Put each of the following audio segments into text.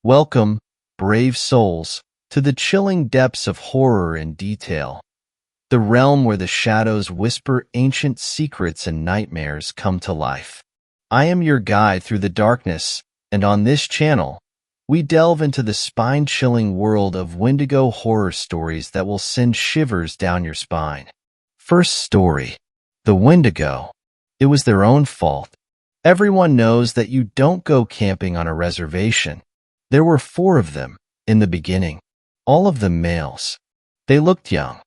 Welcome, brave souls, to the chilling depths of horror and detail, the realm where the shadows whisper ancient secrets and nightmares come to life. I am your guide through the darkness, and on this channel, we delve into the spine-chilling world of Wendigo horror stories that will send shivers down your spine. First story. The Wendigo. It was their own fault. Everyone knows that you don't go camping on a reservation. There were 4 of them in the beginning, all of them males. They looked young.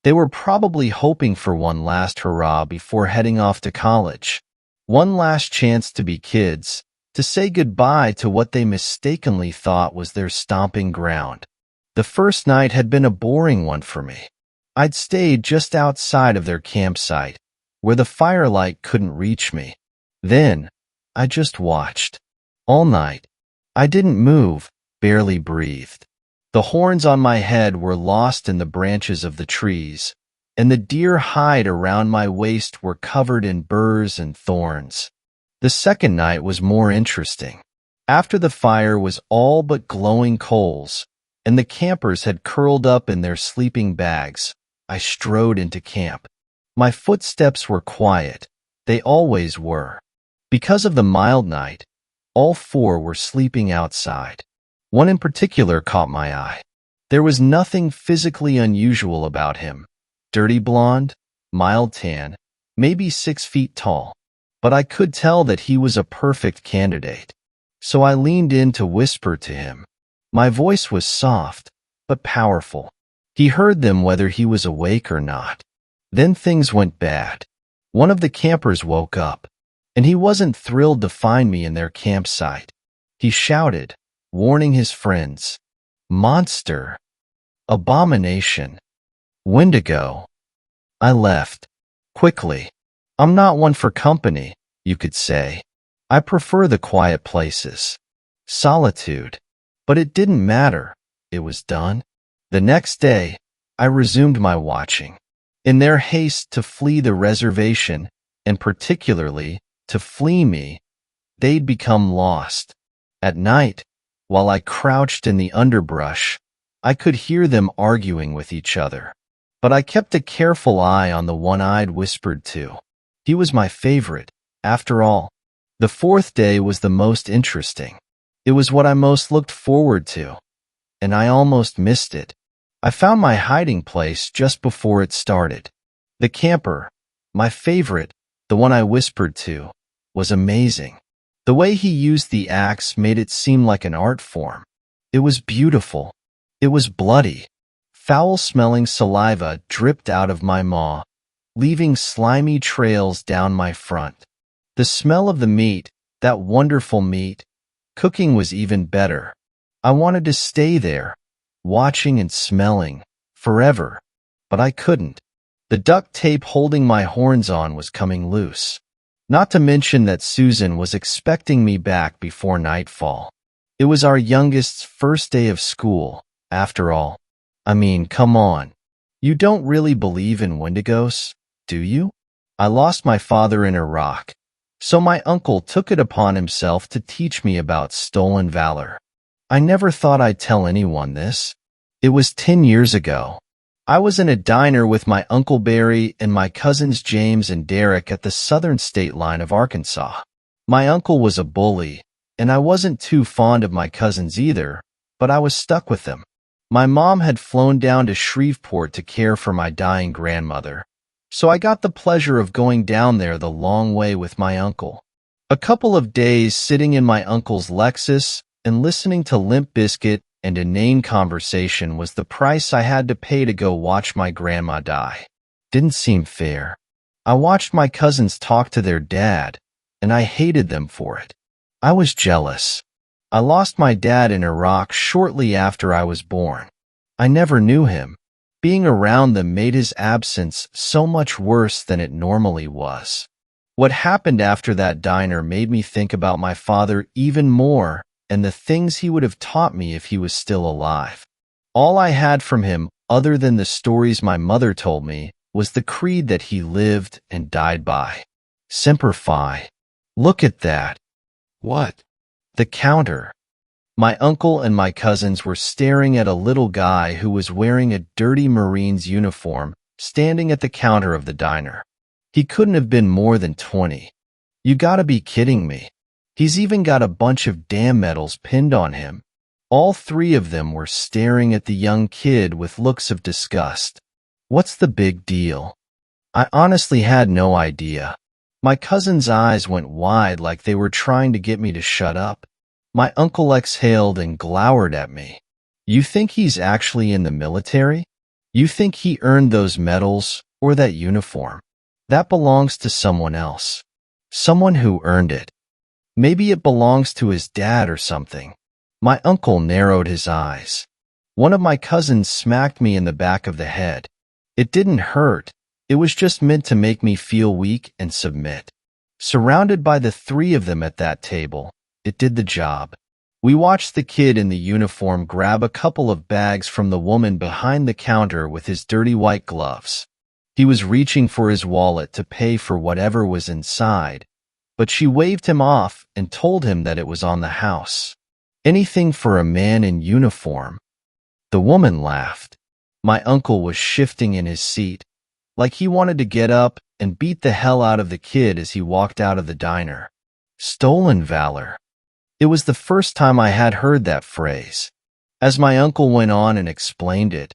They were probably hoping for one last hurrah before heading off to college. One last chance to be kids, to say goodbye to what they mistakenly thought was their stomping ground. The first night had been a boring one for me. I'd stayed just outside of their campsite, where the firelight couldn't reach me. Then, I just watched. All night. I didn't move, barely breathed. The horns on my head were lost in the branches of the trees, and the deer hide around my waist were covered in burrs and thorns. The second night was more interesting. After the fire was all but glowing coals, and the campers had curled up in their sleeping bags, I strode into camp. My footsteps were quiet. They always were. Because of the mild night, all 4 were sleeping outside. One in particular caught my eye. There was nothing physically unusual about him. Dirty blonde, mild tan, maybe 6 feet tall. But I could tell that he was a perfect candidate. So I leaned in to whisper to him. My voice was soft, but powerful. He heard them whether he was awake or not. Then things went bad. One of the campers woke up, and he wasn't thrilled to find me in their campsite. He shouted, warning his friends. Monster. Abomination. Wendigo. I left. Quickly. I'm not one for company, you could say. I prefer the quiet places. Solitude. But it didn't matter. It was done. The next day, I resumed my watching. In their haste to flee the reservation, and particularly to flee me, they'd become lost. At night, while I crouched in the underbrush, I could hear them arguing with each other. But I kept a careful eye on the one I'd whispered to. He was my favorite, after all. The 4th day was the most interesting. It was what I most looked forward to, and I almost missed it. I found my hiding place just before it started. The camper, my favorite, the one I whispered to, was amazing. The way he used the axe made it seem like an art form. It was beautiful. It was bloody. Foul-smelling saliva dripped out of my maw, leaving slimy trails down my front. The smell of the meat, that wonderful meat, cooking was even better. I wanted to stay there, watching and smelling, forever, but I couldn't. The duct tape holding my horns on was coming loose. Not to mention that Susan was expecting me back before nightfall. It was our youngest's first day of school, after all. I mean, come on. You don't really believe in Wendigos, do you? I lost my father in Iraq, so my uncle took it upon himself to teach me about stolen valor. I never thought I'd tell anyone this. It was 10 years ago. I was in a diner with my Uncle Barry and my cousins James and Derek at the southern state line of Arkansas. My uncle was a bully, and I wasn't too fond of my cousins either, but I was stuck with them. My mom had flown down to Shreveport to care for my dying grandmother, so I got the pleasure of going down there the long way with my uncle. A couple of days sitting in my uncle's Lexus and listening to Limp Bizkit and inane conversation was the price I had to pay to go watch my grandma die. Didn't seem fair. I watched my cousins talk to their dad, and I hated them for it. I was jealous. I lost my dad in Iraq shortly after I was born. I never knew him. Being around them made his absence so much worse than it normally was. What happened after that diner made me think about my father even more and the things he would have taught me if he was still alive. All I had from him, other than the stories my mother told me, was the creed that he lived and died by. Semper Fi. Look at that. What? The counter. My uncle and my cousins were staring at a little guy who was wearing a dirty Marine's uniform, standing at the counter of the diner. He couldn't have been more than 20. You gotta be kidding me. He's even got a bunch of damn medals pinned on him. All three of them were staring at the young kid with looks of disgust. What's the big deal? I honestly had no idea. My cousin's eyes went wide like they were trying to get me to shut up. My uncle exhaled and glowered at me. You think he's actually in the military? You think he earned those medals or that uniform? That belongs to someone else. Someone who earned it. Maybe it belongs to his dad or something. My uncle narrowed his eyes. One of my cousins smacked me in the back of the head. It didn't hurt. It was just meant to make me feel weak and submit. Surrounded by the three of them at that table, it did the job. We watched the kid in the uniform grab a couple of bags from the woman behind the counter with his dirty white gloves. He was reaching for his wallet to pay for whatever was inside, but she waved him off and told him that it was on the house. Anything for a man in uniform. The woman laughed. My uncle was shifting in his seat, like he wanted to get up and beat the hell out of the kid as he walked out of the diner. Stolen valor. It was the first time I had heard that phrase. As my uncle went on and explained it,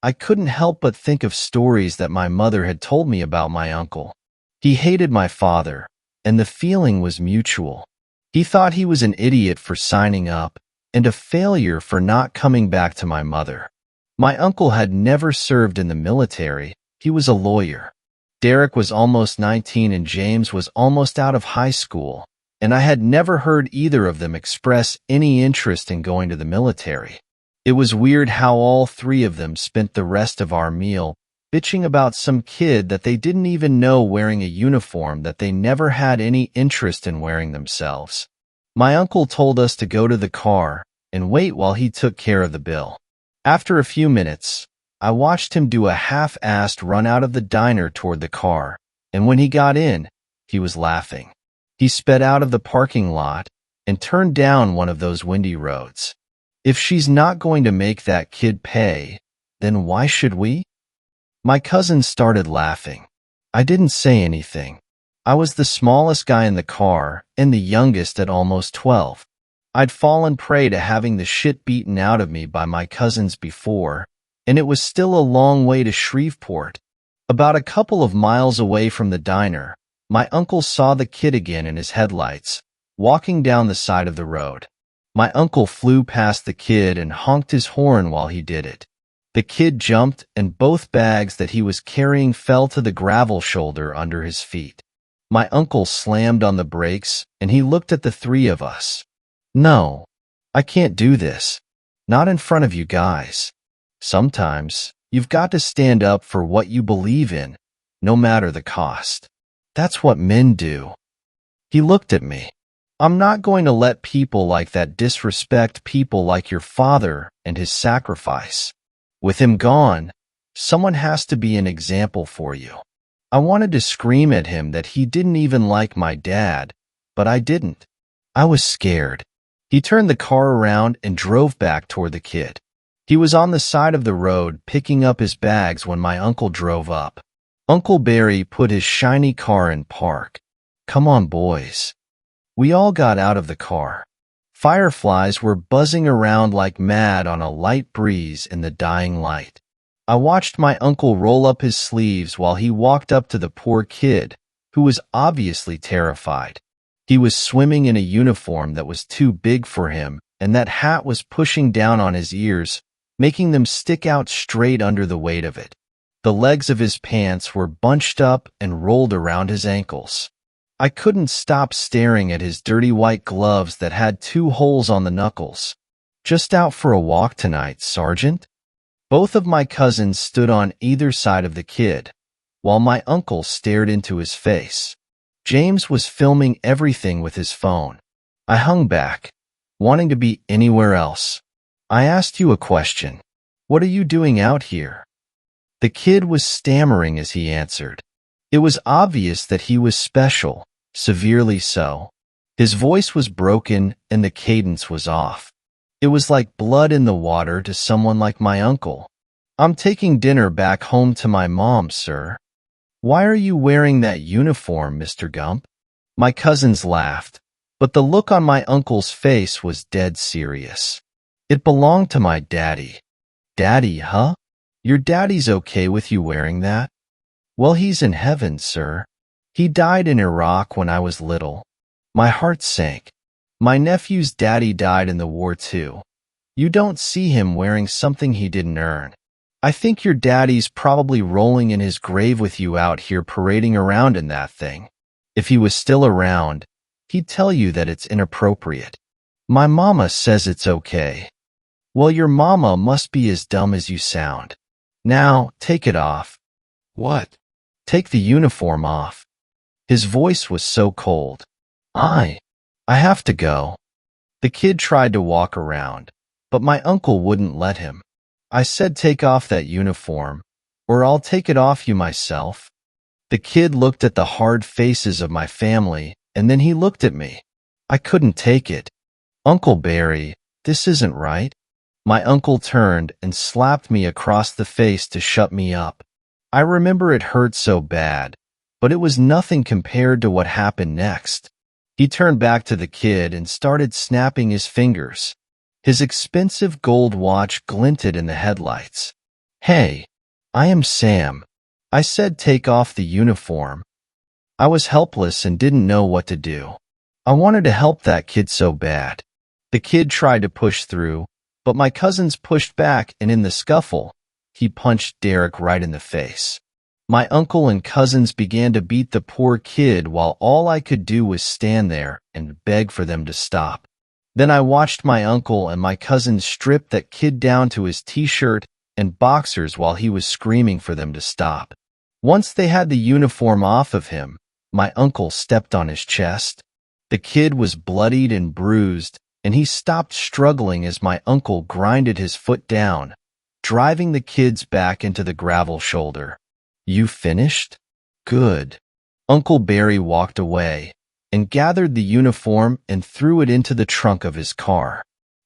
I couldn't help but think of stories that my mother had told me about my uncle. He hated my father, and the feeling was mutual. He thought he was an idiot for signing up and a failure for not coming back to my mother. My uncle had never served in the military. He was a lawyer. Derek was almost 19 and James was almost out of high school, and I had never heard either of them express any interest in going to the military. It was weird how all three of them spent the rest of our meal bitching about some kid that they didn't even know wearing a uniform that they never had any interest in wearing themselves. My uncle told us to go to the car and wait while he took care of the bill. After a few minutes, I watched him do a half-assed run out of the diner toward the car, and when he got in, he was laughing. He sped out of the parking lot and turned down one of those windy roads. If she's not going to make that kid pay, then why should we? My cousin started laughing. I didn't say anything. I was the smallest guy in the car and the youngest at almost 12. I'd fallen prey to having the shit beaten out of me by my cousins before, and it was still a long way to Shreveport. About a couple of miles away from the diner, my uncle saw the kid again in his headlights, walking down the side of the road. My uncle flew past the kid and honked his horn while he did it. The kid jumped, and both bags that he was carrying fell to the gravel shoulder under his feet. My uncle slammed on the brakes, and he looked at the three of us. No, I can't do this. Not in front of you guys. Sometimes, you've got to stand up for what you believe in, no matter the cost. That's what men do. He looked at me. I'm not going to let people like that disrespect people like your father and his sacrifice. With him gone, someone has to be an example for you. I wanted to scream at him that he didn't even like my dad, but I didn't. I was scared. He turned the car around and drove back toward the kid. He was on the side of the road picking up his bags when my uncle drove up. Uncle Barry put his shiny car in park. Come on, boys. We all got out of the car. Fireflies were buzzing around like mad on a light breeze in the dying light. I watched my uncle roll up his sleeves while he walked up to the poor kid, who was obviously terrified. He was swimming in a uniform that was too big for him, and that hat was pushing down on his ears, making them stick out straight under the weight of it. The legs of his pants were bunched up and rolled around his ankles. I couldn't stop staring at his dirty white gloves that had 2 holes on the knuckles. Just out for a walk tonight, Sergeant? Both of my cousins stood on either side of the kid, while my uncle stared into his face. James was filming everything with his phone. I hung back, wanting to be anywhere else. I asked you a question. What are you doing out here? The kid was stammering as he answered. It was obvious that he was special, severely so. His voice was broken and the cadence was off. It was like blood in the water to someone like my uncle. I'm taking dinner back home to my mom, sir. Why are you wearing that uniform, Mr. Gump? My cousins laughed, but the look on my uncle's face was dead serious. It belonged to my daddy. Daddy, huh? Your daddy's okay with you wearing that? Well, he's in heaven, sir. He died in Iraq when I was little. My heart sank. My nephew's daddy died in the war too. You don't see him wearing something he didn't earn. I think your daddy's probably rolling in his grave with you out here parading around in that thing. If he was still around, he'd tell you that it's inappropriate. My mama says it's okay. Well, your mama must be as dumb as you sound. Now, take it off. What? Take the uniform off. His voice was so cold. I have to go. The kid tried to walk around, but my uncle wouldn't let him. I said take off that uniform, or I'll take it off you myself. The kid looked at the hard faces of my family, and then he looked at me. I couldn't take it. Uncle Barry, this isn't right. My uncle turned and slapped me across the face to shut me up. I remember it hurt so bad, but it was nothing compared to what happened next. He turned back to the kid and started snapping his fingers. His expensive gold watch glinted in the headlights. Hey, I am Sam. I said take off the uniform. I was helpless and didn't know what to do. I wanted to help that kid so bad. The kid tried to push through, but my cousins pushed back, and in the scuffle, he punched Derek right in the face. My uncle and cousins began to beat the poor kid while all I could do was stand there and beg for them to stop. Then I watched my uncle and my cousins strip that kid down to his t-shirt and boxers while he was screaming for them to stop. Once they had the uniform off of him, my uncle stepped on his chest. The kid was bloodied and bruised, and he stopped struggling as my uncle grinded his foot down, driving the kids back into the gravel shoulder. You finished? Good. Uncle Barry walked away and gathered the uniform and threw it into the trunk of his car.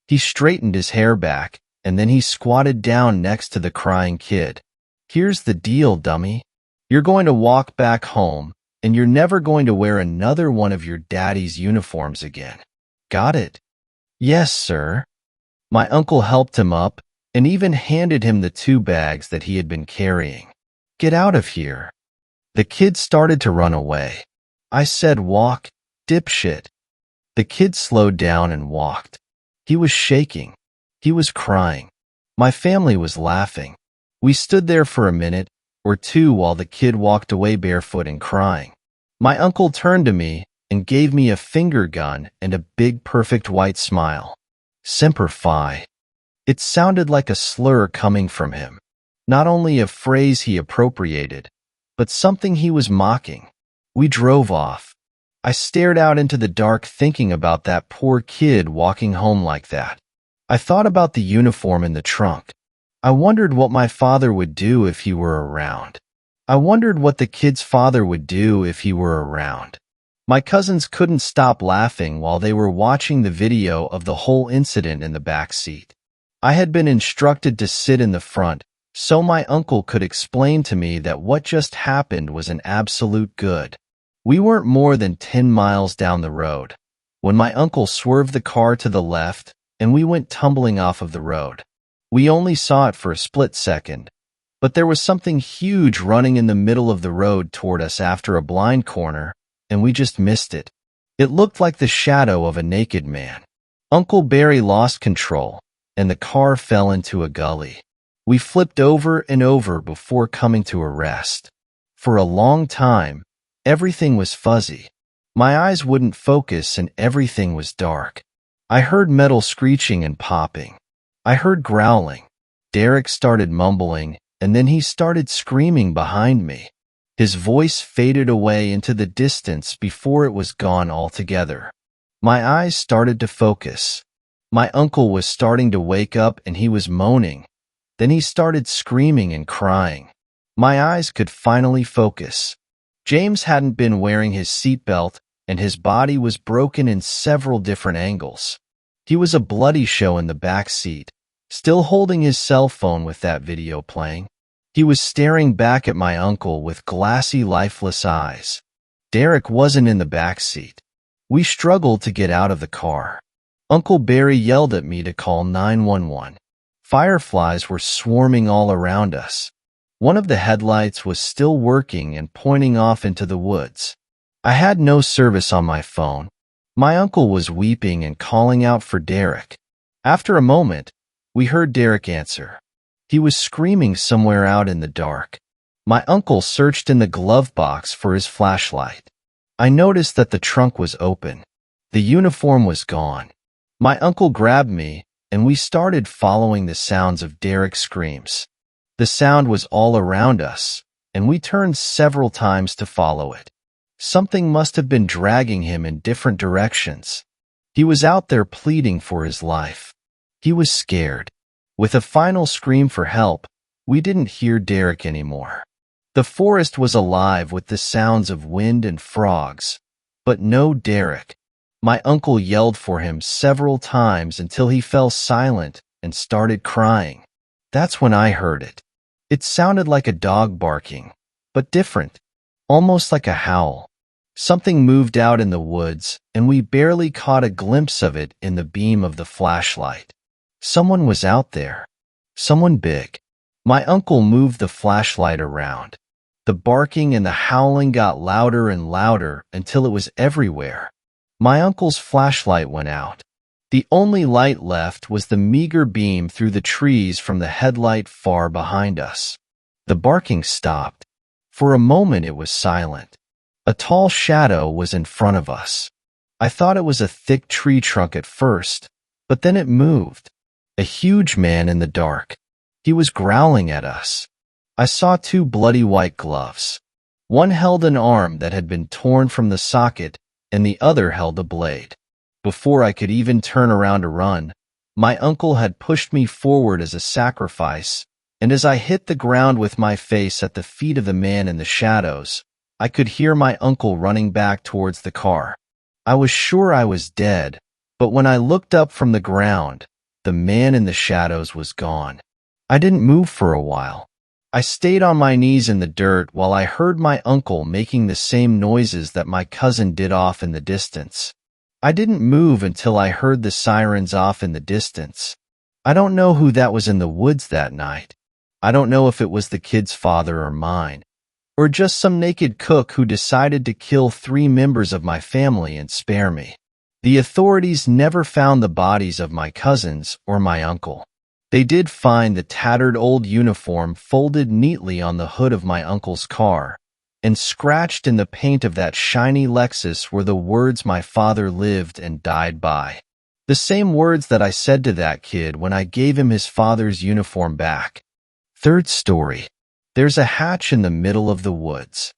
He straightened his hair back, and then he squatted down next to the crying kid. Here's the deal, dummy. You're going to walk back home, and you're never going to wear another one of your daddy's uniforms again. Got it? Yes, sir. My uncle helped him up and even handed him the 2 bags that he had been carrying. Get out of here. The kid started to run away. I said, walk, dipshit. The kid slowed down and walked. He was shaking. He was crying. My family was laughing. We stood there for a minute or two while the kid walked away barefoot and crying. My uncle turned to me and gave me a finger gun and a big perfect white smile. Semper Fi. It sounded like a slur coming from him. Not only a phrase he appropriated, but something he was mocking. We drove off. I stared out into the dark thinking about that poor kid walking home like that. I thought about the uniform in the trunk. I wondered what my father would do if he were around. I wondered what the kid's father would do if he were around. My cousins couldn't stop laughing while they were watching the video of the whole incident in the back seat. I had been instructed to sit in the front, so my uncle could explain to me that what just happened was an absolute good. We weren't more than 10 miles down the road when my uncle swerved the car to the left and we went tumbling off of the road. We only saw it for a split second, but there was something huge running in the middle of the road toward us after a blind corner, and we just missed it. It looked like the shadow of a naked man. Uncle Barry lost control, and the car fell into a gully. We flipped over and over before coming to a rest. For a long time, everything was fuzzy. My eyes wouldn't focus and everything was dark. I heard metal screeching and popping. I heard growling. Derek started mumbling, and then he started screaming behind me. His voice faded away into the distance before it was gone altogether. My eyes started to focus. My uncle was starting to wake up and he was moaning. Then he started screaming and crying. My eyes could finally focus. James hadn't been wearing his seatbelt, and his body was broken in several different angles. He was a bloody show in the back seat, still holding his cell phone with that video playing. He was staring back at my uncle with glassy, lifeless eyes. Derek wasn't in the back seat. We struggled to get out of the car. Uncle Barry yelled at me to call 911. Fireflies were swarming all around us. One of the headlights was still working and pointing off into the woods. I had no service on my phone. My uncle was weeping and calling out for Derek. After a moment, we heard Derek answer. He was screaming somewhere out in the dark. My uncle searched in the glove box for his flashlight. I noticed that the trunk was open. The uniform was gone. My uncle grabbed me, and we started following the sounds of Derek's screams. The sound was all around us, and we turned several times to follow it. Something must have been dragging him in different directions. He was out there pleading for his life. He was scared. With a final scream for help, we didn't hear Derek anymore. The forest was alive with the sounds of wind and frogs, but no Derek. My uncle yelled for him several times until he fell silent and started crying. That's when I heard it. It sounded like a dog barking, but different, almost like a howl. Something moved out in the woods, and we barely caught a glimpse of it in the beam of the flashlight. Someone was out there. Someone big. My uncle moved the flashlight around. The barking and the howling got louder and louder until it was everywhere. My uncle's flashlight went out. The only light left was the meager beam through the trees from the headlight far behind us. The barking stopped. For a moment it was silent. A tall shadow was in front of us. I thought it was a thick tree trunk at first, but then it moved. A huge man in the dark. He was growling at us. I saw two bloody white gloves. One held an arm that had been torn from the socket, and the other held a blade. Before I could even turn around to run, my uncle had pushed me forward as a sacrifice, and as I hit the ground with my face at the feet of the man in the shadows, I could hear my uncle running back towards the car. I was sure I was dead, but when I looked up from the ground, the man in the shadows was gone. I didn't move for a while. I stayed on my knees in the dirt while I heard my uncle making the same noises that my cousin did off in the distance. I didn't move until I heard the sirens off in the distance. I don't know who that was in the woods that night. I don't know if it was the kid's father or mine, or just some naked cook who decided to kill 3 members of my family and spare me. The authorities never found the bodies of my cousins or my uncle. They did find the tattered old uniform folded neatly on the hood of my uncle's car, and scratched in the paint of that shiny Lexus were the words my father lived and died by. The same words that I said to that kid when I gave him his father's uniform back. Third story. There's a hatch in the middle of the woods.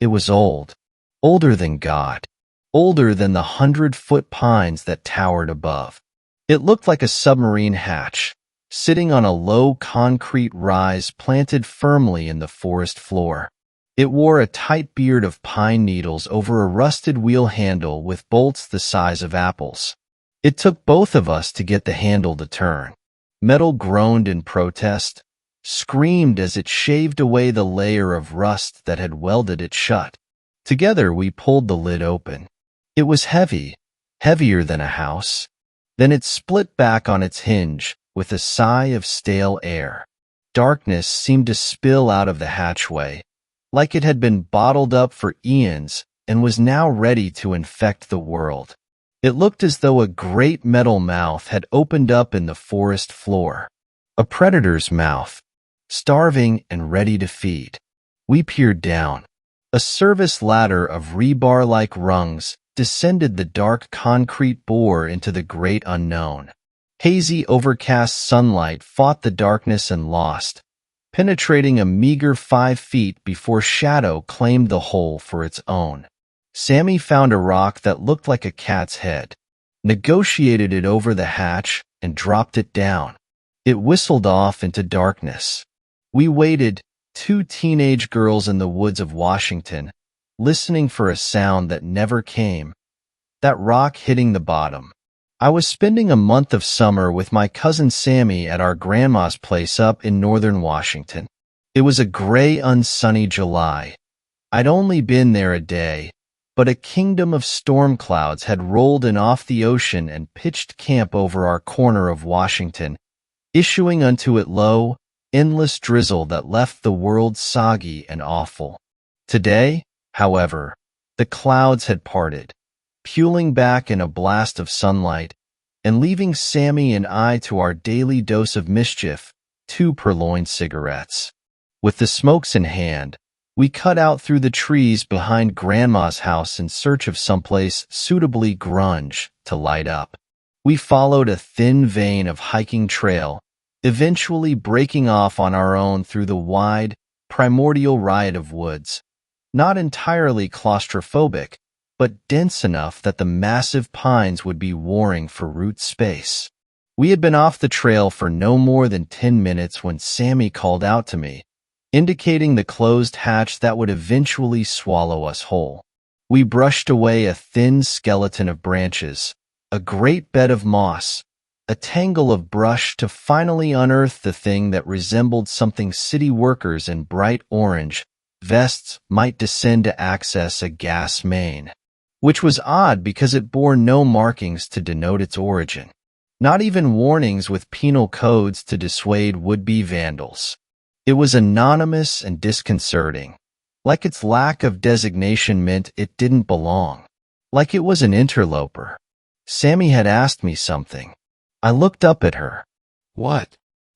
It was old, older than God, older than the 100-foot pines that towered above. It looked like a submarine hatch, sitting on a low concrete rise planted firmly in the forest floor. It wore a tight beard of pine needles over a rusted wheel handle with bolts the size of apples. It took both of us to get the handle to turn. Metal groaned in protest, screamed as it shaved away the layer of rust that had welded it shut. Together we pulled the lid open. It was heavy, heavier than a house. Then it split back on its hinge, with a sigh of stale air. Darkness seemed to spill out of the hatchway, like it had been bottled up for eons and was now ready to infect the world. It looked as though a great metal mouth had opened up in the forest floor. A predator's mouth, starving and ready to feed. We peered down. A service ladder of rebar-like rungs descended the dark concrete bore into the great unknown. Hazy, overcast sunlight fought the darkness and lost, penetrating a meager 5 feet before shadow claimed the hole for its own. Sammy found a rock that looked like a cat's head, negotiated it over the hatch, and dropped it down. It whistled off into darkness. We waited, 2 teenage girls in the woods of Washington, listening for a sound that never came. That rock hitting the bottom. I was spending a month of summer with my cousin Sammy at our grandma's place up in northern Washington. It was a gray, unsunny July. I'd only been there a day, but a kingdom of storm clouds had rolled in off the ocean and pitched camp over our corner of Washington, issuing unto it low, endless drizzle that left the world soggy and awful. Today, however, the clouds had parted, puling back in a blast of sunlight, and leaving Sammy and I to our daily dose of mischief, 2 purloined cigarettes. With the smokes in hand, we cut out through the trees behind Grandma's house in search of someplace suitably grunge to light up. We followed a thin vein of hiking trail, eventually breaking off on our own through the wide, primordial riot of woods, not entirely claustrophobic, but dense enough that the massive pines would be warring for root space. We had been off the trail for no more than 10 minutes when Sammy called out to me, indicating the closed hatch that would eventually swallow us whole. We brushed away a thin skeleton of branches, a great bed of moss, a tangle of brush to finally unearth the thing that resembled something city workers in bright orange vests might descend to access a gas main, which was odd because it bore no markings to denote its origin, not even warnings with penal codes to dissuade would-be vandals. It was anonymous and disconcerting, like its lack of designation meant it didn't belong, like it was an interloper. Sammy had asked me something. I looked up at her. "What?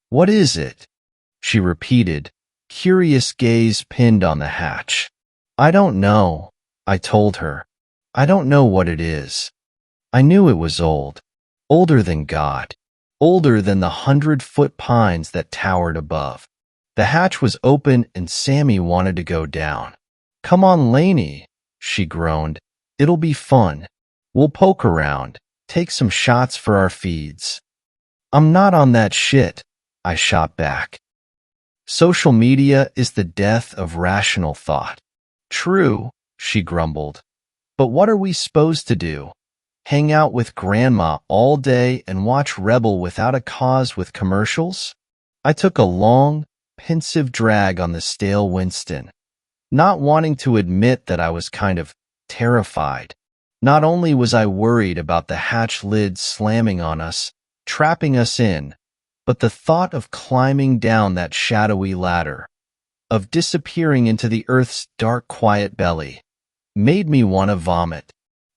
What is it?" she repeated, curious gaze pinned on the hatch. "I don't know," I told her. "I don't know what it is." I knew it was old, older than God, older than the 100-foot pines that towered above. The hatch was open and Sammy wanted to go down. "Come on, Lainey," she groaned. "It'll be fun. We'll poke around, take some shots for our feeds." "I'm not on that shit," I shot back. "Social media is the death of rational thought." "True," she grumbled. "But what are we supposed to do? Hang out with Grandma all day and watch Rebel without a cause with commercials?" I took a long, pensive drag on the stale Winston, not wanting to admit that I was kind of terrified. Not only was I worried about the hatch lid slamming on us, trapping us in, but the thought of climbing down that shadowy ladder, of disappearing into the Earth's dark, quiet belly, made me want to vomit.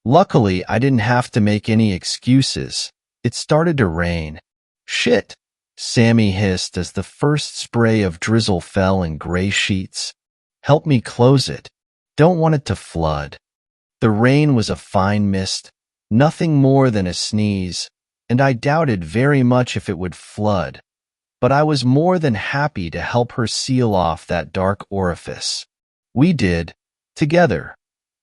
Luckily, I didn't have to make any excuses. It started to rain. "Shit," Sammy hissed as the first spray of drizzle fell in gray sheets. "Help me close it. Don't want it to flood." The rain was a fine mist, nothing more than a sneeze, and I doubted very much if it would flood, but I was more than happy to help her seal off that dark orifice. We did, together,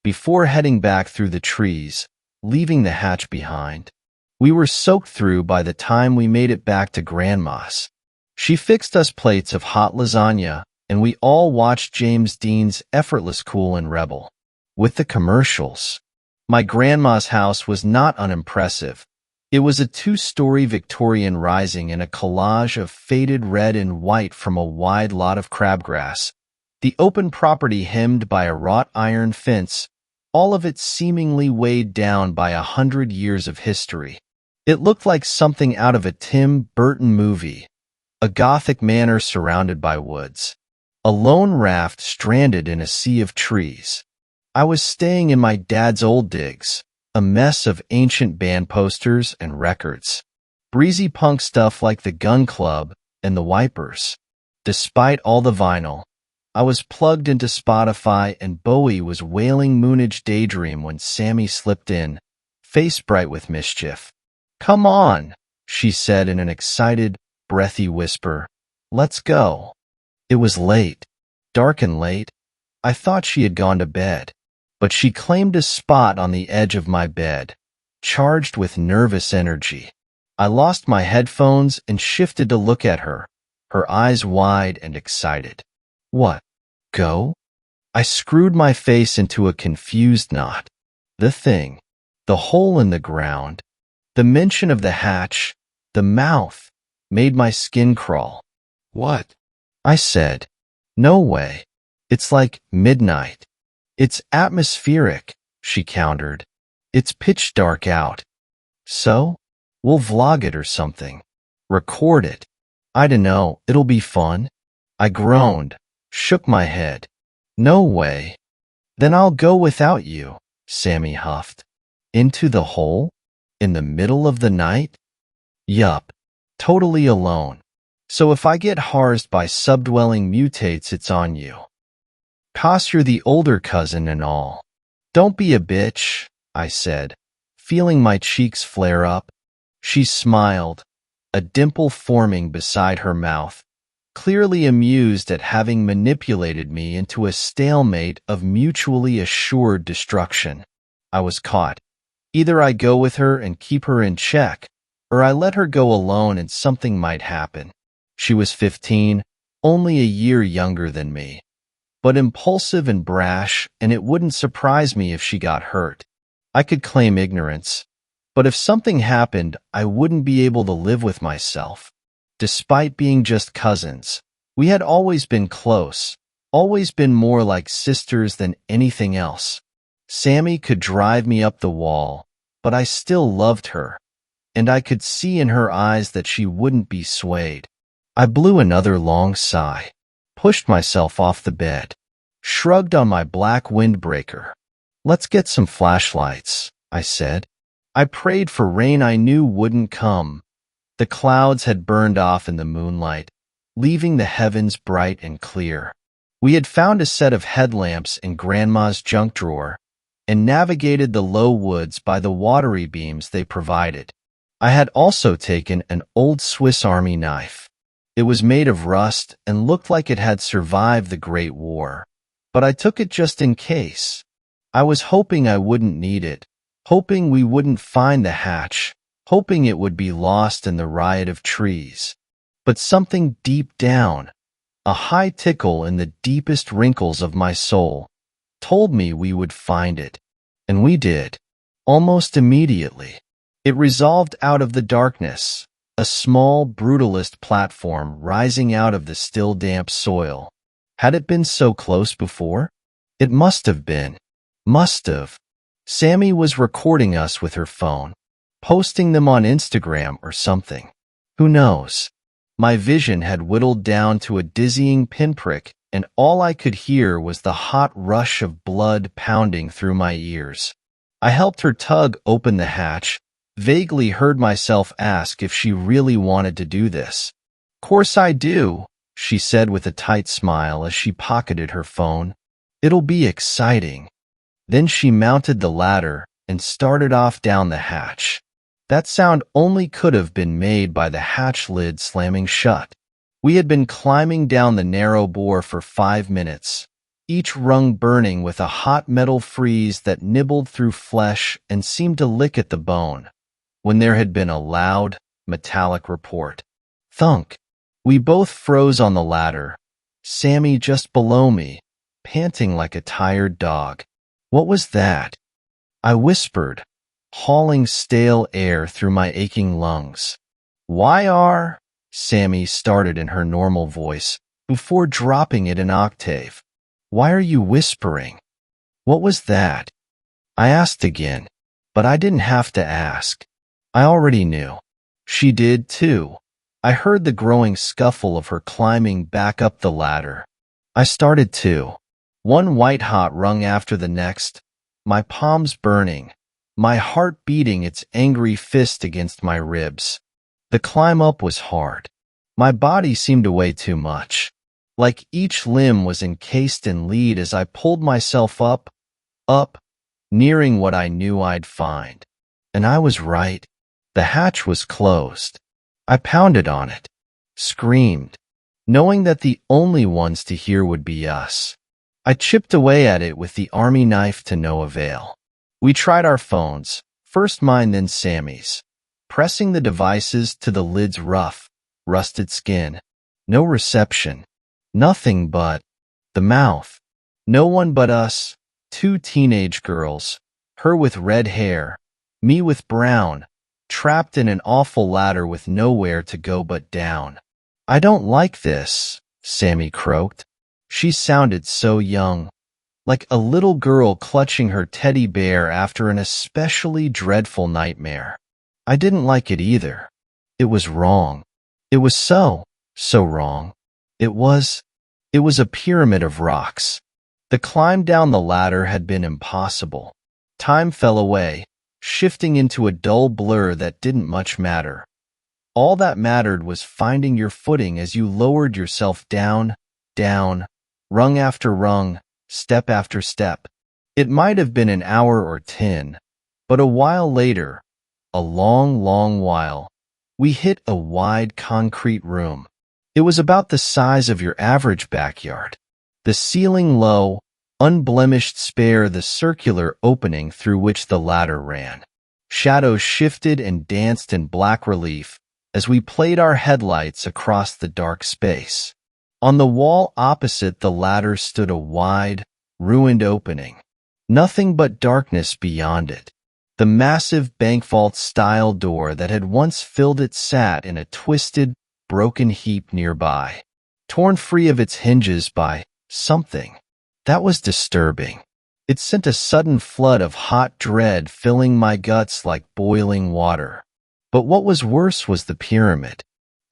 before heading back through the trees, leaving the hatch behind. We were soaked through by the time we made it back to Grandma's. She fixed us plates of hot lasagna, and we all watched James Dean's effortless Cool and Rebel. With the commercials. My grandma's house was not unimpressive. It was a 2-story Victorian rising in a collage of faded red and white from a wide lot of crabgrass, the open property hemmed by a wrought iron fence, all of it seemingly weighed down by 100 years of history. It looked like something out of a Tim Burton movie, a Gothic manor surrounded by woods, a lone raft stranded in a sea of trees. I was staying in my dad's old digs, a mess of ancient band posters and records, breezy punk stuff like the Gun Club and the Wipers. Despite all the vinyl, I was plugged into Spotify and Bowie was wailing Moonage Daydream when Sammy slipped in, face bright with mischief. "Come on," she said in an excited, breathy whisper. "Let's go." It was late, dark and late. I thought she had gone to bed, but she claimed a spot on the edge of my bed, charged with nervous energy. I lost my headphones and shifted to look at her, her eyes wide and excited. "What? Go?" I screwed my face into a confused knot. The thing, the hole in the ground, The mention of the hatch, the mouth, made my skin crawl. What? I said, "No way. It's like midnight." "It's atmospheric," she countered. "It's pitch dark out." "So? We'll vlog it or something. Record it. I dunno, it'll be fun." I groaned, shook my head. "No way." "Then I'll go without you," Sammy huffed. "Into the hole? In the middle of the night?" "Yup. Totally alone. So if I get harzed by subdwelling mutates, it's on you. 'Cause you're the older cousin and all." "Don't be a bitch," I said, feeling my cheeks flare up. She smiled, a dimple forming beside her mouth, clearly amused at having manipulated me into a stalemate of mutually assured destruction. I was caught. Either I go with her and keep her in check, or I let her go alone and something might happen. She was 15, only a year younger than me, but impulsive and brash, and it wouldn't surprise me if she got hurt. I could claim ignorance, but if something happened, I wouldn't be able to live with myself. Despite being just cousins, we had always been close, always been more like sisters than anything else. Sammy could drive me up the wall, but I still loved her, and I could see in her eyes that she wouldn't be swayed. I blew another long sigh, pushed myself off the bed, shrugged on my black windbreaker. "Let's get some flashlights," I said. I prayed for rain I knew wouldn't come. The clouds had burned off in the moonlight, leaving the heavens bright and clear. We had found a set of headlamps in Grandma's junk drawer and navigated the low woods by the watery beams they provided. I had also taken an old Swiss Army knife. It was made of rust and looked like it had survived the Great War, but I took it just in case. I was hoping I wouldn't need it, hoping we wouldn't find the hatch, hoping it would be lost in the riot of trees. But something deep down, a high tickle in the deepest wrinkles of my soul, told me we would find it. And we did, almost immediately. It resolved out of the darkness, a small brutalist platform rising out of the still damp soil. Had it been so close before? It must have been. Must have. Sammy was recording us with her phone, posting them on Instagram or something. Who knows? My vision had whittled down to a dizzying pinprick, and all I could hear was the hot rush of blood pounding through my ears. I helped her tug open the hatch, vaguely heard myself ask if she really wanted to do this. "Course I do," she said with a tight smile as she pocketed her phone. "It'll be exciting." Then she mounted the ladder and started off down the hatch. That sound only could have been made by the hatch lid slamming shut. We had been climbing down the narrow bore for 5 minutes, each rung burning with a hot metal freeze that nibbled through flesh and seemed to lick at the bone, when there had been a loud, metallic report. Thunk. We both froze on the ladder, Sammy just below me, panting like a tired dog. "What was that?" I whispered, hauling stale air through my aching lungs. "Why are—" Sammy started in her normal voice, before dropping it an octave. "Why are you whispering? What was that?" I asked again, but I didn't have to ask. I already knew. She did, too. I heard the growing scuffle of her climbing back up the ladder. I started too. One white-hot rung after the next, my palms burning, my heart beating its angry fist against my ribs. The climb up was hard. My body seemed to weigh too much, like each limb was encased in lead as I pulled myself up, nearing what I knew I'd find. And I was right. The hatch was closed. I pounded on it, screamed, knowing that the only ones to hear would be us. I chipped away at it with the army knife to no avail. We tried our phones, first mine then Sammy's, pressing the devices to the lid's rough, rusted skin. No reception. Nothing but the mouth. No one but us, 2 teenage girls, her with red hair, me with brown, trapped in an awful ladder with nowhere to go but down. "I don't like this," Sammy croaked. She sounded so young, like a little girl clutching her teddy bear after an especially dreadful nightmare. I didn't like it either. It was wrong. It was so wrong. It was a pyramid of rocks. The climb down the ladder had been impossible. Time fell away, shifting into a dull blur that didn't much matter. All that mattered was finding your footing as you lowered yourself down, rung after rung, step after step. It might have been an hour or 10, but a while later, a long, long while, we hit a wide concrete room. It was about the size of your average backyard. The ceiling low, unblemished, spare the circular opening through which the ladder ran. Shadows shifted and danced in black relief as we played our headlights across the dark space. On the wall opposite the ladder stood a wide, ruined opening. Nothing but darkness beyond it. The massive bank vault-style door that had once filled it sat in a twisted, broken heap nearby, torn free of its hinges by something. That was disturbing. It sent a sudden flood of hot dread filling my guts like boiling water. But what was worse was the pyramid.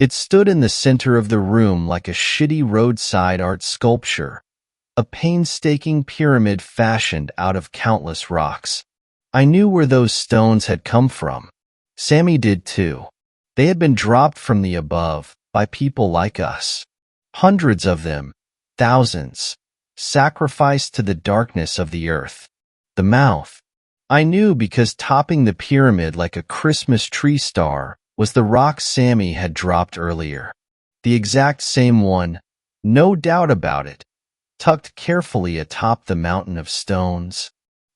It stood in the center of the room like a shitty roadside art sculpture, a painstaking pyramid fashioned out of countless rocks. I knew where those stones had come from. Sammy did too. They had been dropped from the above by people like us. Hundreds of them, thousands, sacrificed to the darkness of the earth. The mouth. I knew because topping the pyramid like a Christmas tree star was the rock Sammy had dropped earlier. The exact same one, no doubt about it, tucked carefully atop the mountain of stones,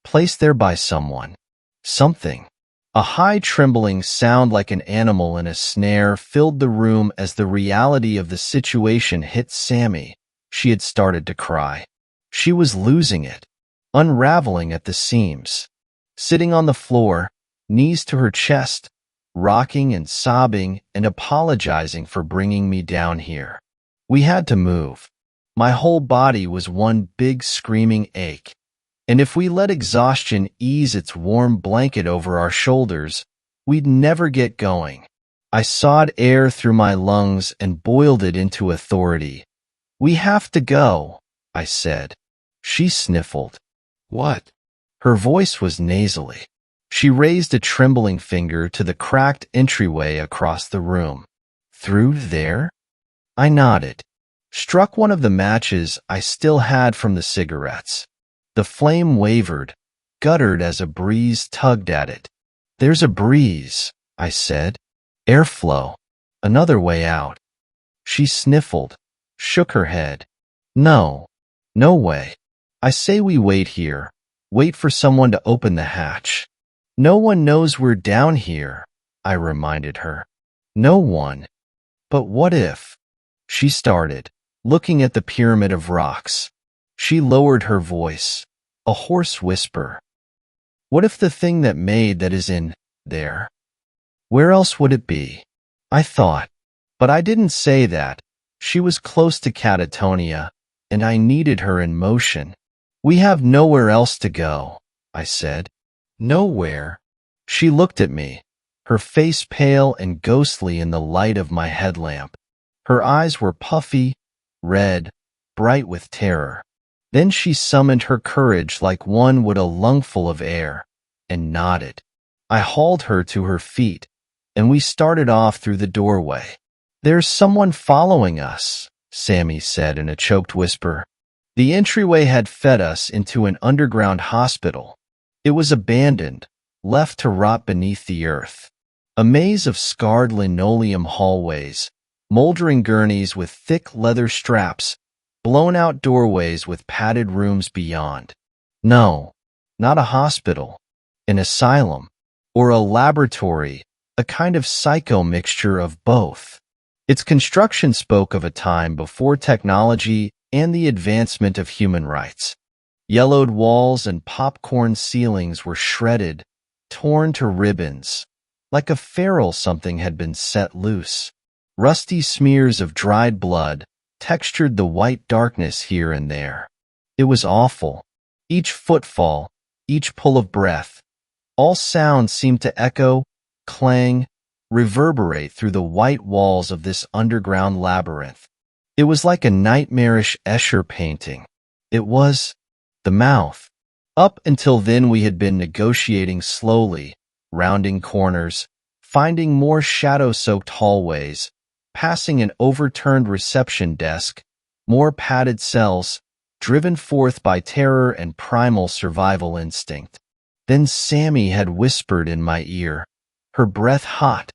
placed there by someone. Something. A high trembling sound like an animal in a snare filled the room as the reality of the situation hit Sammy. She had started to cry. She was losing it, unraveling at the seams. Sitting on the floor, knees to her chest, rocking and sobbing and apologizing for bringing me down here. We had to move. My whole body was one big screaming ache. And if we let exhaustion ease its warm blanket over our shoulders, we'd never get going. I sawed air through my lungs and boiled it into authority. "We have to go," I said. She sniffled. "What?" Her voice was nasally. She raised a trembling finger to the cracked entryway across the room. "Through there?" I nodded. Struck one of the matches I still had from the cigarettes. The flame wavered, guttered as a breeze tugged at it. "There's a breeze," I said. "Airflow. Another way out." She sniffled, shook her head. "No. No way. I say we wait here. Wait for someone to open the hatch." "No one knows we're down here," I reminded her. "No one. But what if?" She started, looking at the pyramid of rocks. She lowered her voice, a hoarse whisper. "What if the thing that made that is in there? Where else would it be?" I thought, but I didn't say that. She was close to catatonia, and I needed her in motion. "We have nowhere else to go," I said. "Nowhere?" She looked at me, her face pale and ghostly in the light of my headlamp. Her eyes were puffy, red, bright with terror. Then she summoned her courage like one would a lungful of air, and nodded. I hauled her to her feet, and we started off through the doorway. "There's someone following us," Sammy said in a choked whisper. The entryway had fed us into an underground hospital. It was abandoned, left to rot beneath the earth. A maze of scarred linoleum hallways, moldering gurneys with thick leather straps, blown-out doorways with padded rooms beyond. No, not a hospital, an asylum, or a laboratory, a kind of psycho mixture of both. Its construction spoke of a time before technology and the advancement of human rights. Yellowed walls and popcorn ceilings were shredded, torn to ribbons. Like a feral something had been set loose. Rusty smears of dried blood textured the white darkness here and there. It was awful. Each footfall, each pull of breath, all sounds seemed to echo, clang, reverberate through the white walls of this underground labyrinth. It was like a nightmarish Escher painting. It was the mouth. Up until then we had been negotiating slowly, rounding corners, finding more shadow-soaked hallways, passing an overturned reception desk, more padded cells, driven forth by terror and primal survival instinct. Then Sammy had whispered in my ear, her breath hot,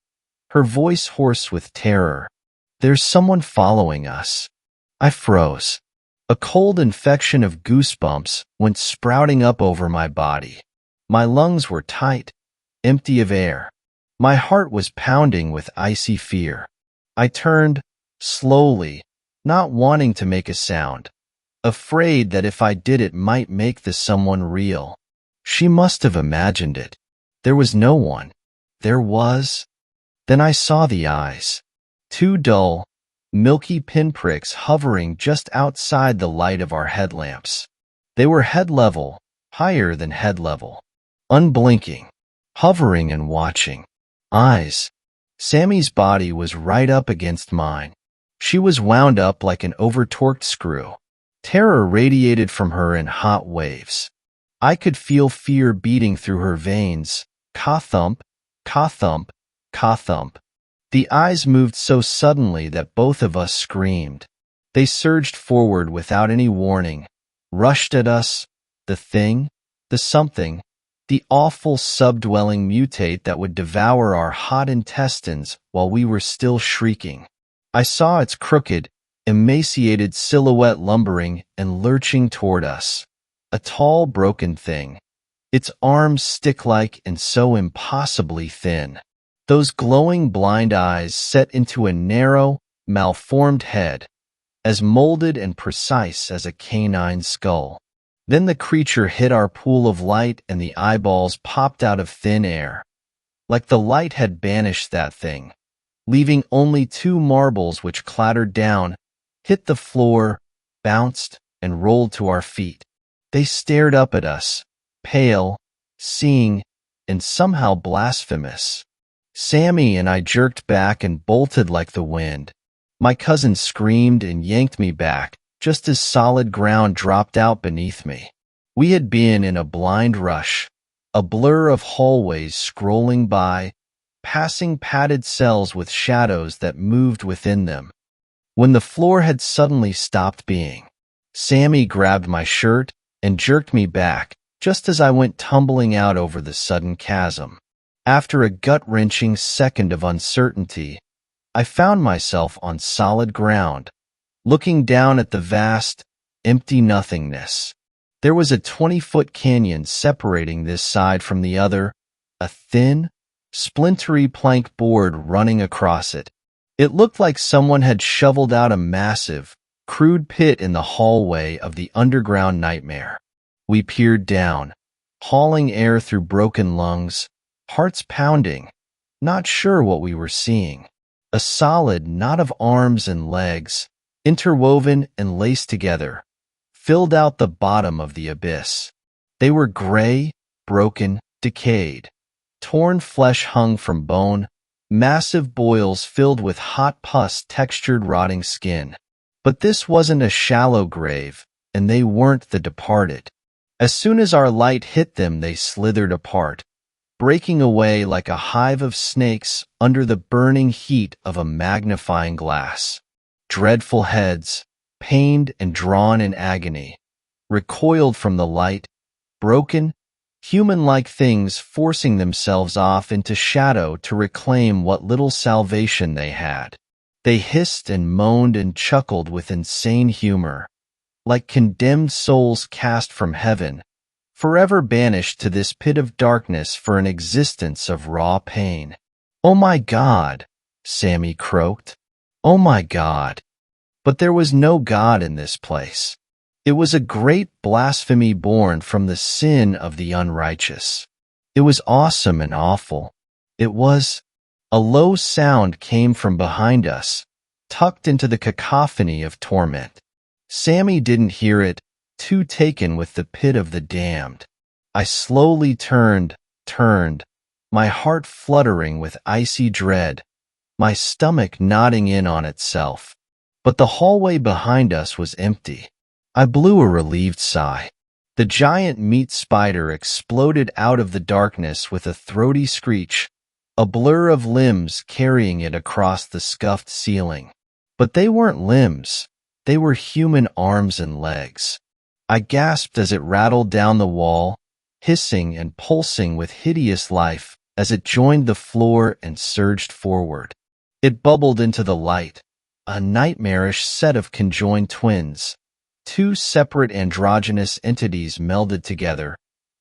her voice hoarse with terror. "There's someone following us." I froze. A cold infection of goosebumps went sprouting up over my body. My lungs were tight, empty of air. My heart was pounding with icy fear. I turned, slowly, not wanting to make a sound, afraid that if I did it might make the someone real. She must have imagined it. There was no one. There was. Then I saw the eyes. Two dull, milky pinpricks hovering just outside the light of our headlamps. They were head level, higher than head level, unblinking, hovering and watching. Eyes. Sammy's body was right up against mine. She was wound up like an over-torqued screw. Terror radiated from her in hot waves. I could feel fear beating through her veins. Ka-thump, ka-thump, ka-thump. The eyes moved so suddenly that both of us screamed. They surged forward without any warning, rushed at us, the thing, the something, the awful subdwelling mutate that would devour our hot intestines while we were still shrieking. I saw its crooked, emaciated silhouette lumbering and lurching toward us. A tall, broken thing. Its arms stick-like and so impossibly thin. Those glowing blind eyes set into a narrow, malformed head, as molded and precise as a canine skull. Then the creature hit our pool of light and the eyeballs popped out of thin air. Like the light had banished that thing, leaving only two marbles which clattered down, hit the floor, bounced, and rolled to our feet. They stared up at us, pale, seeing, and somehow blasphemous. Sammy and I jerked back and bolted like the wind. My cousin screamed and yanked me back, just as solid ground dropped out beneath me. We had been in a blind rush, a blur of hallways scrolling by, passing padded cells with shadows that moved within them. When the floor had suddenly stopped being, Sammy grabbed my shirt and jerked me back, just as I went tumbling out over the sudden chasm. After a gut-wrenching second of uncertainty, I found myself on solid ground, looking down at the vast, empty nothingness. There was a 20-foot canyon separating this side from the other, a thin, splintery plank board running across it. It looked like someone had shoveled out a massive, crude pit in the hallway of the underground nightmare. We peered down, hauling air through broken lungs, hearts pounding, not sure what we were seeing. A solid knot of arms and legs, interwoven and laced together, filled out the bottom of the abyss. They were gray, broken, decayed. Torn flesh hung from bone, massive boils filled with hot pus textured rotting skin. But this wasn't a shallow grave, and they weren't the departed. As soon as our light hit them, they slithered apart, breaking away like a hive of snakes under the burning heat of a magnifying glass. Dreadful heads, pained and drawn in agony, recoiled from the light, broken, human-like things forcing themselves off into shadow to reclaim what little salvation they had. They hissed and moaned and chuckled with insane humor, like condemned souls cast from heaven, forever banished to this pit of darkness for an existence of raw pain. "Oh my God," Sammy croaked. "Oh my God." But there was no God in this place. It was a great blasphemy born from the sin of the unrighteous. It was awesome and awful. It was. A low sound came from behind us, tucked into the cacophony of torment. Sammy didn't hear it, too taken with the pit of the damned. I slowly turned, my heart fluttering with icy dread, my stomach nodding in on itself. But the hallway behind us was empty. I blew a relieved sigh. The giant meat spider exploded out of the darkness with a throaty screech, a blur of limbs carrying it across the scuffed ceiling. But they weren't limbs. They were human arms and legs. I gasped as it rattled down the wall, hissing and pulsing with hideous life as it joined the floor and surged forward. It bubbled into the light, a nightmarish set of conjoined twins, two separate androgynous entities melded together,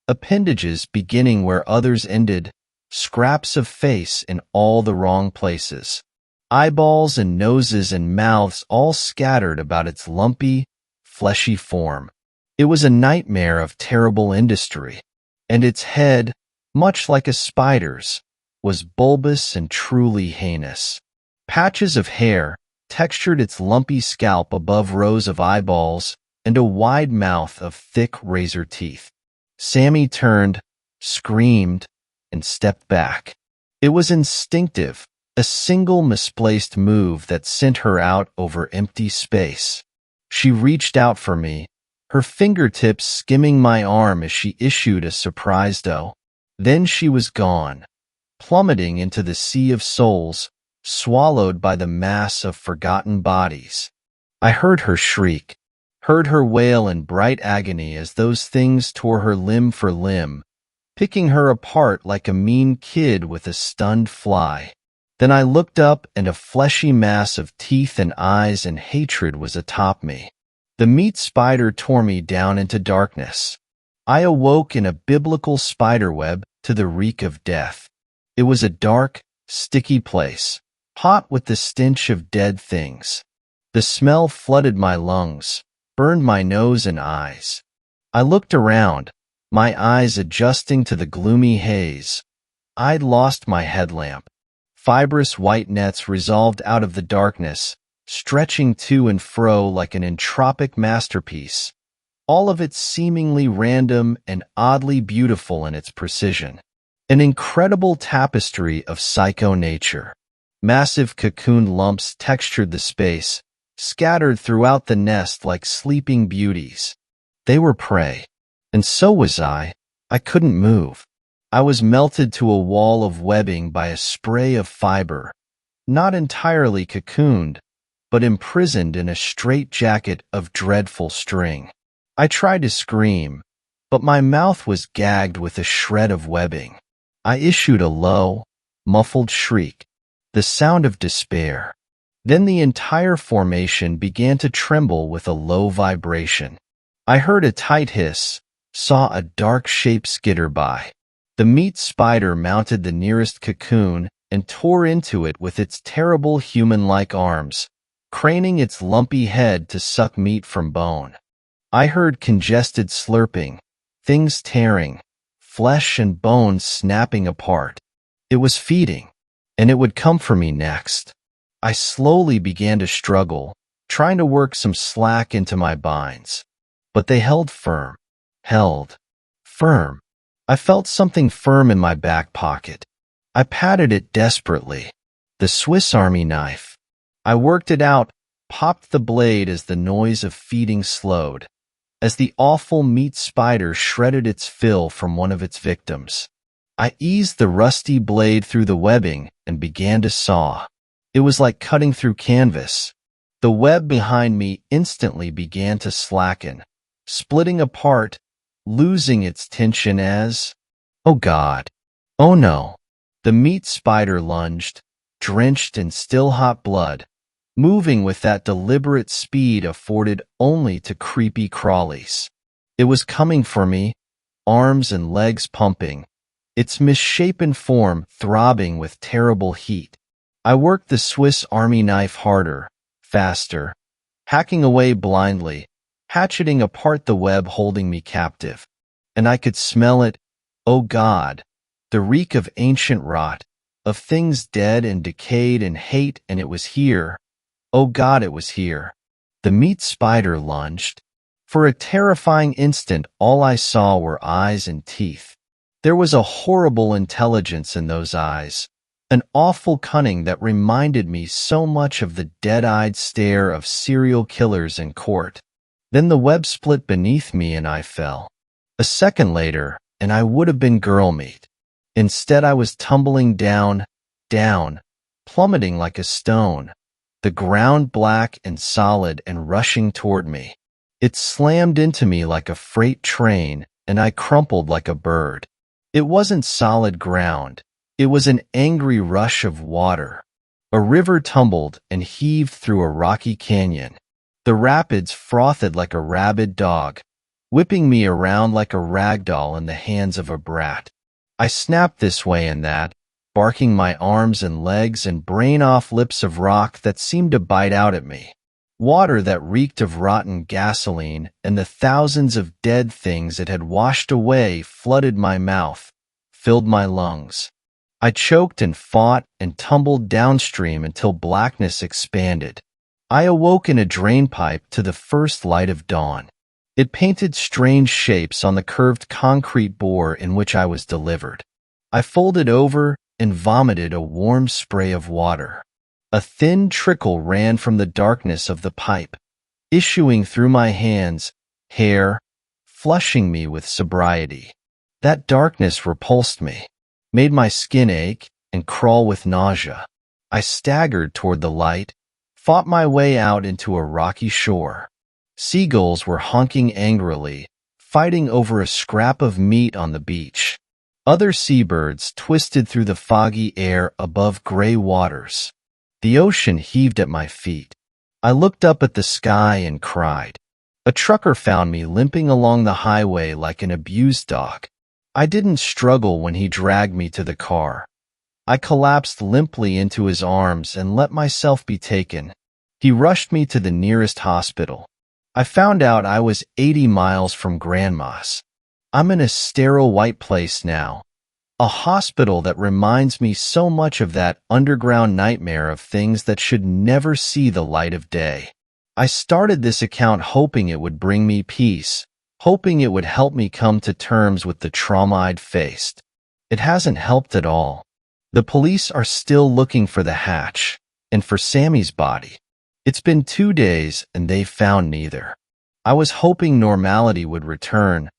appendages beginning where others ended, scraps of face in all the wrong places, eyeballs and noses and mouths all scattered about its lumpy, fleshy form. It was a nightmare of terrible industry, and its head, much like a spider's, was bulbous and truly heinous. Patches of hair textured its lumpy scalp above rows of eyeballs and a wide mouth of thick razor teeth. Sammy turned, screamed, and stepped back. It was instinctive, a single misplaced move that sent her out over empty space. She reached out for me, her fingertips skimming my arm as she issued a surprise "oh." Then she was gone, plummeting into the sea of souls, swallowed by the mass of forgotten bodies. I heard her shriek, heard her wail in bright agony as those things tore her limb for limb, picking her apart like a mean kid with a stunned fly. Then I looked up and a fleshy mass of teeth and eyes and hatred was atop me. The meat spider tore me down into darkness. I awoke in a biblical spiderweb to the reek of death. It was a dark, sticky place, hot with the stench of dead things. The smell flooded my lungs, burned my nose and eyes. I looked around, my eyes adjusting to the gloomy haze. I'd lost my headlamp. Fibrous white nets resolved out of the darkness, stretching to and fro like an entropic masterpiece, all of it seemingly random and oddly beautiful in its precision. An incredible tapestry of psycho nature. Massive cocoon lumps textured the space, scattered throughout the nest like sleeping beauties. They were prey. And so was I. I couldn't move. I was melted to a wall of webbing by a spray of fiber, not entirely cocooned, but imprisoned in a straitjacket of dreadful string. I tried to scream, but my mouth was gagged with a shred of webbing. I issued a low, muffled shriek, the sound of despair. Then the entire formation began to tremble with a low vibration. I heard a tight hiss, saw a dark shape skitter by. The meat spider mounted the nearest cocoon and tore into it with its terrible human-like arms, craning its lumpy head to suck meat from bone. I heard congested slurping, things tearing, flesh and bones snapping apart. It was feeding, and it would come for me next. I slowly began to struggle, trying to work some slack into my binds. But they held firm. I felt something firm in my back pocket. I patted it desperately. The Swiss Army knife. I worked it out, popped the blade as the noise of feeding slowed, as the awful meat spider shredded its fill from one of its victims. I eased the rusty blade through the webbing and began to saw. It was like cutting through canvas. The web behind me instantly began to slacken, splitting apart, losing its tension as, oh God, oh no. The meat spider lunged, drenched in still hot blood, moving with that deliberate speed afforded only to creepy crawlies. It was coming for me, arms and legs pumping, its misshapen form throbbing with terrible heat. I worked the Swiss Army knife harder, faster, hacking away blindly, hatcheting apart the web holding me captive. And I could smell it, oh God, the reek of ancient rot, of things dead and decayed and hate, and it was here. Oh God, it was here. The meat spider lunged. For a terrifying instant, all I saw were eyes and teeth. There was a horrible intelligence in those eyes, an awful cunning that reminded me so much of the dead-eyed stare of serial killers in court. Then the web split beneath me and I fell. A second later, and I would have been girl meat. Instead, I was tumbling down, plummeting like a stone, the ground black and solid and rushing toward me. It slammed into me like a freight train, and I crumpled like a bird. It wasn't solid ground. It was an angry rush of water. A river tumbled and heaved through a rocky canyon. The rapids frothed like a rabid dog, whipping me around like a rag doll in the hands of a brat. I snapped this way and that, barking my arms and legs and brain off lips of rock that seemed to bite out at me. Water that reeked of rotten gasoline and the thousands of dead things it had washed away flooded my mouth, filled my lungs. I choked and fought and tumbled downstream until blackness expanded. I awoke in a drainpipe to the first light of dawn. It painted strange shapes on the curved concrete bore in which I was delivered. I folded over and vomited a warm spray of water. A thin trickle ran from the darkness of the pipe, issuing through my hands, hair, flushing me with sobriety. That darkness repulsed me, made my skin ache and crawl with nausea. I staggered toward the light, fought my way out into a rocky shore. Seagulls were honking angrily, fighting over a scrap of meat on the beach. Other seabirds twisted through the foggy air above gray waters. The ocean heaved at my feet. I looked up at the sky and cried. A trucker found me limping along the highway like an abused dog. I didn't struggle when he dragged me to the car. I collapsed limply into his arms and let myself be taken. He rushed me to the nearest hospital. I found out I was 80 miles from Grandma's. I'm in a sterile white place now, a hospital that reminds me so much of that underground nightmare of things that should never see the light of day. I started this account hoping it would bring me peace, hoping it would help me come to terms with the trauma I'd faced. It hasn't helped at all. The police are still looking for the hatch, and for Sammy's body. It's been 2 days and they've found neither. I was hoping normality would return,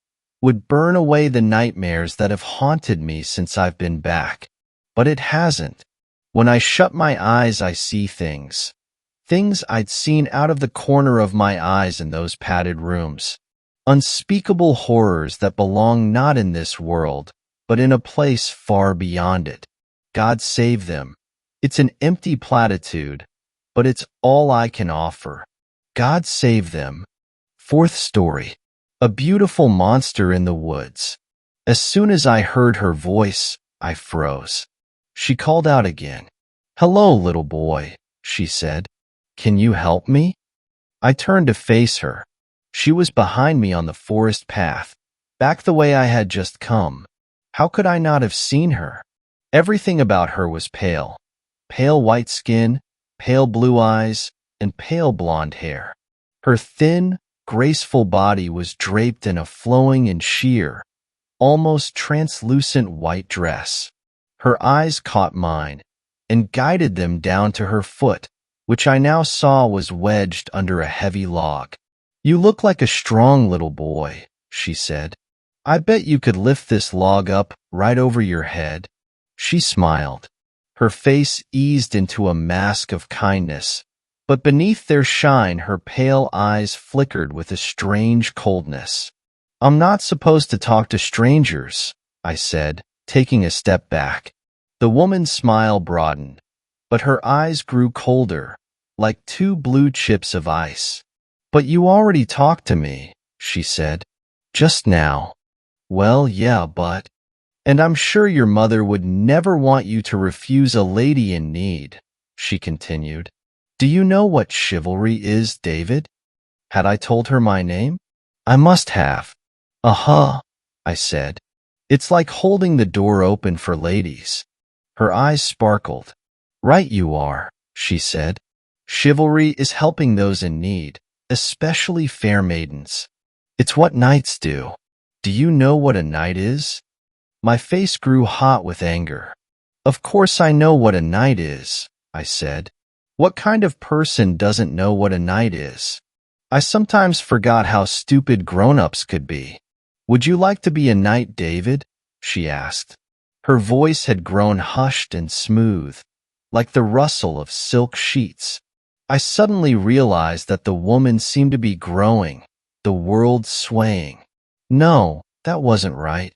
would burn away the nightmares that have haunted me since I've been back. But it hasn't. When I shut my eyes, I see things. Things I'd seen out of the corner of my eyes in those padded rooms. Unspeakable horrors that belong not in this world, but in a place far beyond it. God save them. It's an empty platitude, but it's all I can offer. God save them. Fourth story. A beautiful monster in the woods. As soon as I heard her voice, I froze. She called out again. "Hello, little boy," she said. "Can you help me?" I turned to face her. She was behind me on the forest path, back the way I had just come. How could I not have seen her? Everything about her was pale. Pale white skin, pale blue eyes, and pale blonde hair. Her thin, graceful body was draped in a flowing and sheer, almost translucent white dress. Her eyes caught mine and guided them down to her foot, which I now saw was wedged under a heavy log. "You look like a strong little boy," she said. "I bet you could lift this log up right over your head." She smiled. Her face eased into a mask of kindness, but beneath their shine her pale eyes flickered with a strange coldness. "I'm not supposed to talk to strangers," I said, taking a step back. The woman's smile broadened, but her eyes grew colder, like 2 blue chips of ice. "But you already talked to me," she said. "Just now." "Well, yeah, but—" "And I'm sure your mother would never want you to refuse a lady in need," she continued. "Do you know what chivalry is, David?" Had I told her my name? I must have. "Uh-huh," I said. "It's like holding the door open for ladies." Her eyes sparkled. "Right you are," she said. "Chivalry is helping those in need, especially fair maidens. It's what knights do. Do you know what a knight is?" My face grew hot with anger. "Of course I know what a knight is," I said. "What kind of person doesn't know what a knight is?" I sometimes forgot how stupid grown-ups could be. "Would you like to be a knight, David?" she asked. Her voice had grown hushed and smooth, like the rustle of silk sheets. I suddenly realized that the woman seemed to be growing, the world swaying. No, that wasn't right.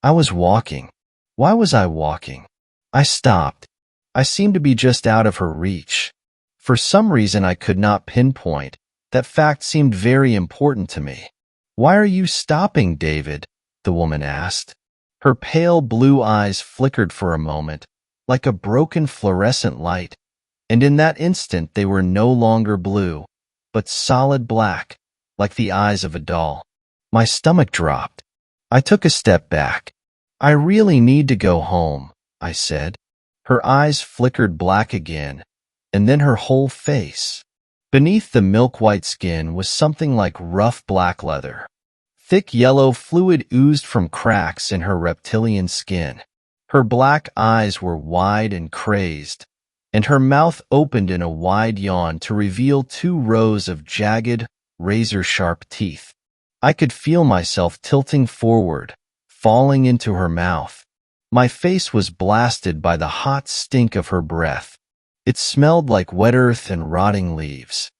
I was walking. Why was I walking? I stopped. I seemed to be just out of her reach. For some reason I could not pinpoint, that fact seemed very important to me. "Why are you stopping, David?" the woman asked. Her pale blue eyes flickered for a moment, like a broken fluorescent light, and in that instant they were no longer blue, but solid black, like the eyes of a doll. My stomach dropped. I took a step back. "I really need to go home," I said. Her eyes flickered black again, and then her whole face. Beneath the milk-white skin was something like rough black leather. Thick yellow fluid oozed from cracks in her reptilian skin. Her black eyes were wide and crazed, and her mouth opened in a wide yawn to reveal 2 rows of jagged, razor-sharp teeth. I could feel myself tilting forward, falling into her mouth. My face was blasted by the hot stink of her breath. It smelled like wet earth and rotting leaves.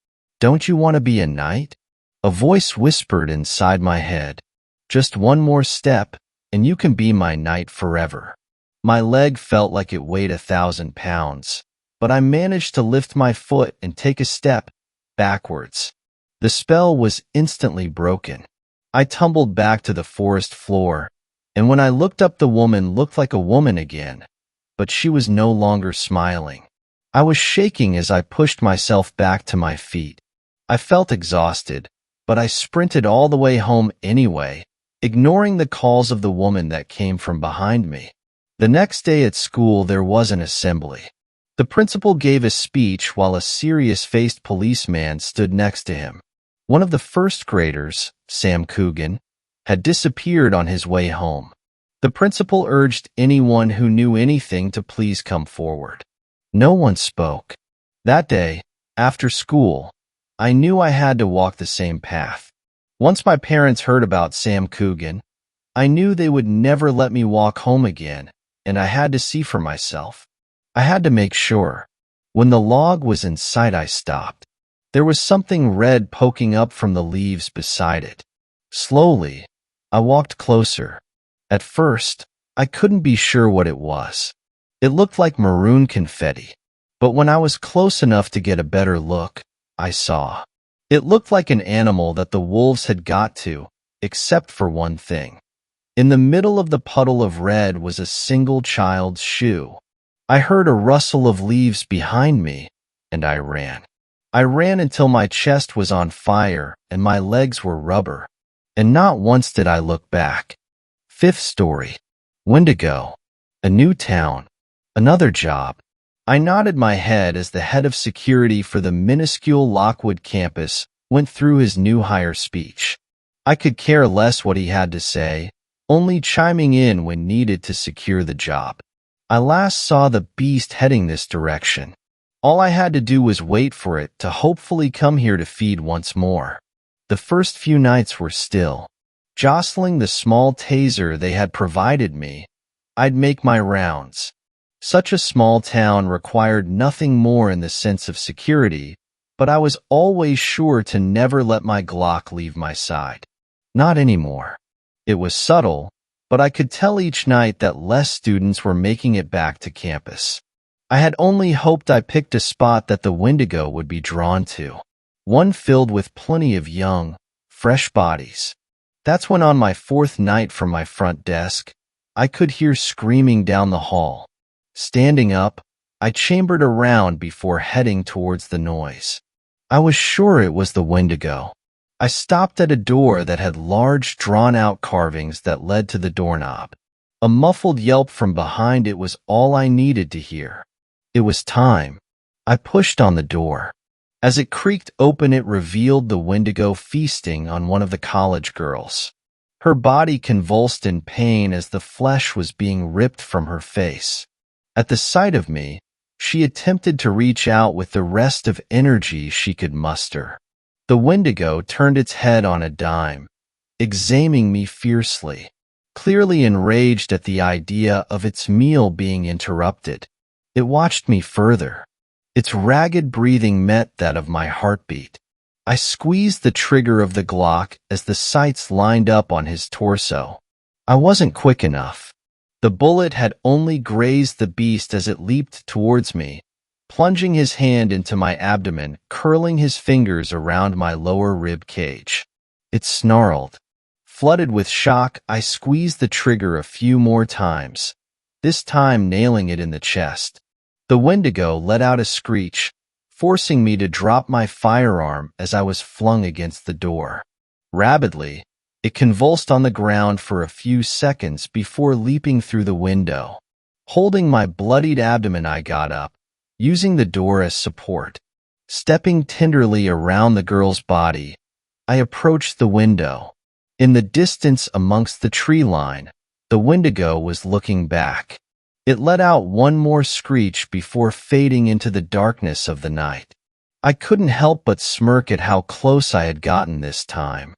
"Don't you want to be a knight?" A voice whispered inside my head. "Just one more step, and you can be my knight forever." My leg felt like it weighed 1,000 pounds, but I managed to lift my foot and take a step backwards. The spell was instantly broken. I tumbled back to the forest floor, and when I looked up, the woman looked like a woman again, but she was no longer smiling. I was shaking as I pushed myself back to my feet. I felt exhausted, but I sprinted all the way home anyway, ignoring the calls of the woman that came from behind me. The next day at school there was an assembly. The principal gave a speech while a serious-faced policeman stood next to him. One of the first graders, Sam Coogan, had disappeared on his way home. The principal urged anyone who knew anything to please come forward. No one spoke. That day, after school, I knew I had to walk the same path. Once my parents heard about Sam Coogan, I knew they would never let me walk home again, and I had to see for myself. I had to make sure. When the log was in sight, I stopped. There was something red poking up from the leaves beside it. Slowly, I walked closer. At first, I couldn't be sure what it was. It looked like maroon confetti, but when I was close enough to get a better look, I saw. It looked like an animal that the wolves had got to, except for one thing. In the middle of the puddle of red was a single child's shoe. I heard a rustle of leaves behind me, and I ran. I ran until my chest was on fire and my legs were rubber, and not once did I look back. 5th story. Wendigo. A new town. Another job. I nodded my head as the head of security for the minuscule Lockwood campus went through his new hire speech. I could care less what he had to say, only chiming in when needed to secure the job. I last saw the beast heading this direction. All I had to do was wait for it to hopefully come here to feed once more. The first few nights were still. Jostling the small taser they had provided me, I'd make my rounds. Such a small town required nothing more in the sense of security, but I was always sure to never let my Glock leave my side. Not anymore. It was subtle, but I could tell each night that less students were making it back to campus. I had only hoped I picked a spot that the Wendigo would be drawn to, one filled with plenty of young, fresh bodies. That's when on my 4th night from my front desk, I could hear screaming down the hall. Standing up, I chambered around before heading towards the noise. I was sure it was the Wendigo. I stopped at a door that had large, drawn-out carvings that led to the doorknob. A muffled yelp from behind it was all I needed to hear. It was time. I pushed on the door. As it creaked open, it revealed the Wendigo feasting on one of the college girls. Her body convulsed in pain as the flesh was being ripped from her face. At the sight of me, she attempted to reach out with the rest of energy she could muster. The Wendigo turned its head on a dime, examining me fiercely, clearly enraged at the idea of its meal being interrupted. It watched me further. Its ragged breathing met that of my heartbeat. I squeezed the trigger of the Glock as the sights lined up on his torso. I wasn't quick enough. The bullet had only grazed the beast as it leaped towards me, plunging his hand into my abdomen, curling his fingers around my lower rib cage. It snarled. Flooded with shock, I squeezed the trigger a few more times, this time nailing it in the chest. The Wendigo let out a screech, forcing me to drop my firearm as I was flung against the door. Rapidly, it convulsed on the ground for a few seconds before leaping through the window. Holding my bloodied abdomen, I got up, using the door as support. Stepping tenderly around the girl's body, I approached the window. In the distance amongst the tree line, the Wendigo was looking back. It let out one more screech before fading into the darkness of the night. I couldn't help but smirk at how close I had gotten this time.